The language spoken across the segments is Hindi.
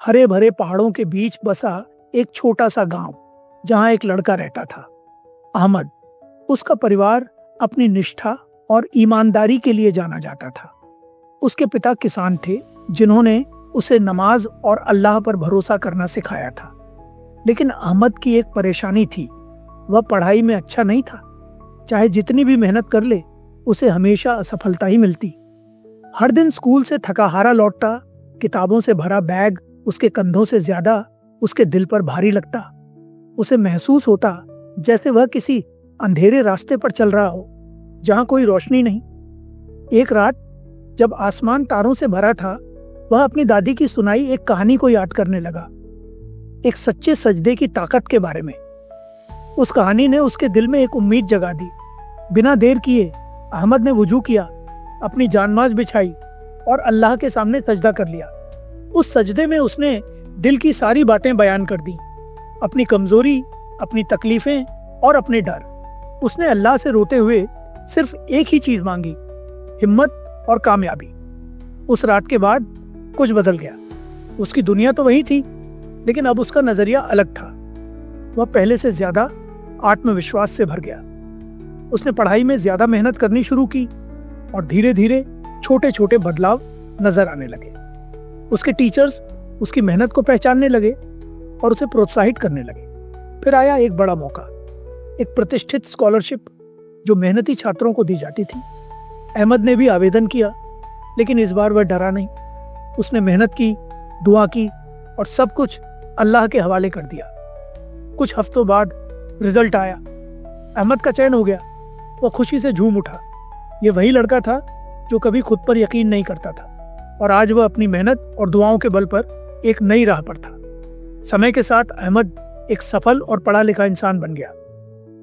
हरे भरे पहाड़ों के बीच बसा एक छोटा सा गांव जहां एक लड़का रहता था, अहमद। उसका परिवार अपनी निष्ठा और ईमानदारी के लिए जाना जाता था। उसके पिता किसान थे जिन्होंने उसे नमाज और अल्लाह पर भरोसा करना सिखाया था। लेकिन अहमद की एक परेशानी थी, वह पढ़ाई में अच्छा नहीं था। चाहे जितनी भी मेहनत कर ले, उसे हमेशा असफलता ही मिलती। हर दिन स्कूल से थका हारा लौटता, किताबों से भरा बैग उसके कंधों से ज्यादा उसके दिल पर भारी लगता। उसे महसूस होता जैसे वह किसी अंधेरे रास्ते पर चल रहा हो जहां कोई रोशनी नहीं। एक रात जब आसमान तारों से भरा था, वह अपनी दादी की सुनाई एक कहानी को याद करने लगा, एक सच्चे सजदे की ताकत के बारे में। उस कहानी ने उसके दिल में एक उम्मीद जगा दी। बिना देर किए अहमद ने वुजू किया, अपनी जानमाज बिछाई और अल्लाह के सामने सजदा कर लिया। उस सजदे में उसने दिल की सारी बातें बयान कर दी, अपनी कमजोरी, अपनी तकलीफें और अपने डर। उसने अल्लाह से रोते हुए सिर्फ एक ही चीज मांगी, हिम्मत और कामयाबी। उस रात के बाद कुछ बदल गया। उसकी दुनिया तो वही थी, लेकिन अब उसका नजरिया अलग था। वह पहले से ज्यादा आत्मविश्वास से भर गया। उसने पढ़ाई में ज्यादा मेहनत करनी शुरू की और धीरे धीरे छोटे छोटे बदलाव नजर आने लगे। उसके टीचर्स उसकी मेहनत को पहचानने लगे और उसे प्रोत्साहित करने लगे। फिर आया एक बड़ा मौका, एक प्रतिष्ठित स्कॉलरशिप जो मेहनती छात्रों को दी जाती थी। अहमद ने भी आवेदन किया, लेकिन इस बार वह डरा नहीं। उसने मेहनत की, दुआ की और सब कुछ अल्लाह के हवाले कर दिया। कुछ हफ्तों बाद रिजल्ट आया। अहमद का चयन हो गया। वह खुशी से झूम उठा। ये वही लड़का था जो कभी खुद पर यकीन नहीं करता था, और आज वह अपनी मेहनत और दुआओं के बल पर एक नई राह पर था। समय के साथ अहमद एक सफल और पढ़ा लिखा इंसान बन गया,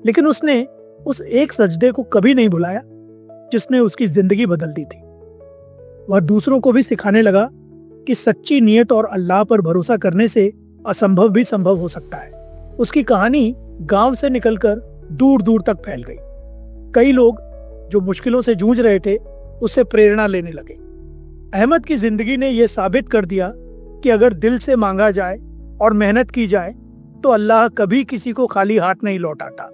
लेकिन उसने उस एक सजदे को कभी नहीं भुलाया जिसने उसकी जिंदगी बदल दी थी। वह दूसरों को भी सिखाने लगा कि सच्ची नीयत और अल्लाह पर भरोसा करने से असंभव भी संभव हो सकता है। उसकी कहानी गांव से निकलकर दूर दूर तक फैल गई। कई लोग जो मुश्किलों से जूझ रहे थे, उससे प्रेरणा लेने लगे। अहमद की जिंदगी ने यह साबित कर दिया कि अगर दिल से मांगा जाए और मेहनत की जाए तो अल्लाह कभी किसी को खाली हाथ नहीं लौटाता।